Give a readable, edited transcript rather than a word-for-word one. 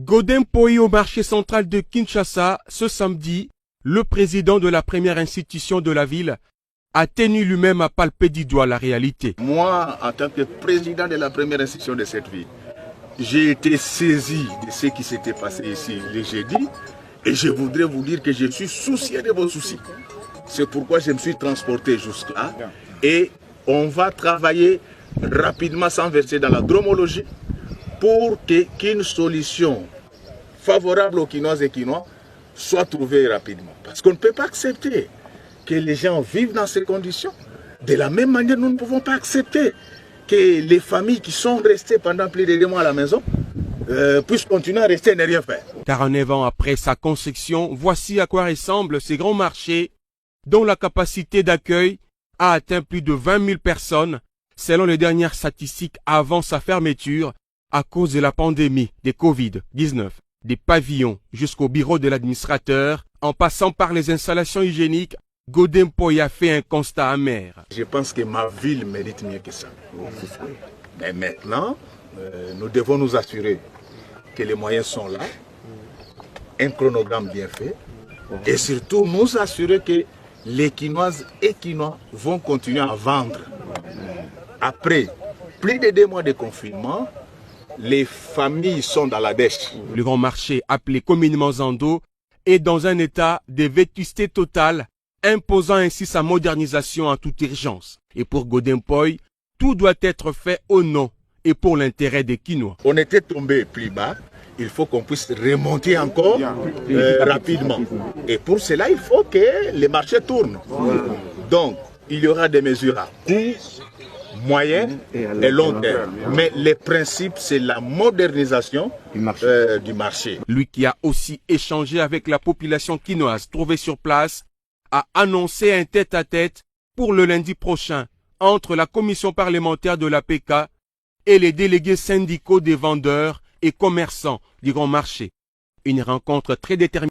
Godin Mpoyi au marché central de Kinshasa, ce samedi, le président de la première institution de la ville a tenu lui-même à palper du doigt la réalité. Moi, en tant que président de la première institution de cette ville, j'ai été saisi de ce qui s'était passé ici le jeudi et je voudrais vous dire que je suis soucié de vos soucis. C'est pourquoi je me suis transporté jusque-là et on va travailler rapidement sans verser dans la dromologie pour qu'une solution favorable aux Kinoises et Kinois soit trouvée rapidement. Parce qu'on ne peut pas accepter que les gens vivent dans ces conditions. De la même manière, nous ne pouvons pas accepter que les familles qui sont restées pendant plus de 2 mois à la maison puissent continuer à rester et ne rien faire. 49 ans après sa construction, voici à quoi ressemblent ces grands marchés dont la capacité d'accueil a atteint plus de 20 000 personnes selon les dernières statistiques avant sa fermeture à cause de la pandémie de Covid-19. Des pavillons jusqu'au bureau de l'administrateur, en passant par les installations hygiéniques, Godin Mpoyi a fait un constat amer. Je pense que ma ville mérite mieux que ça. Mais maintenant, nous devons nous assurer que les moyens sont là, un chronogramme bien fait, et surtout nous assurer que les Kinoises et Kinois vont continuer à vendre. Après plus de 2 mois de confinement, les familles sont dans la dèche. Le grand marché, appelé communément Zando, est dans un état de vétusté totale, imposant ainsi sa modernisation en toute urgence. Et pour Godin Mpoyi, tout doit être fait au nom et pour l'intérêt des Kinois. On était tombé plus bas, il faut qu'on puisse remonter encore rapidement. Et pour cela, il faut que les marchés tournent. Donc, il y aura des mesures à court, moyen et long terme. Mais le principe, c'est la modernisation du marché. Lui qui a aussi échangé avec la population quinoise trouvée sur place, a annoncé un tête-à-tête pour le lundi prochain entre la commission parlementaire de l'APK et les délégués syndicaux des vendeurs et commerçants du grand marché. Une rencontre très déterminée.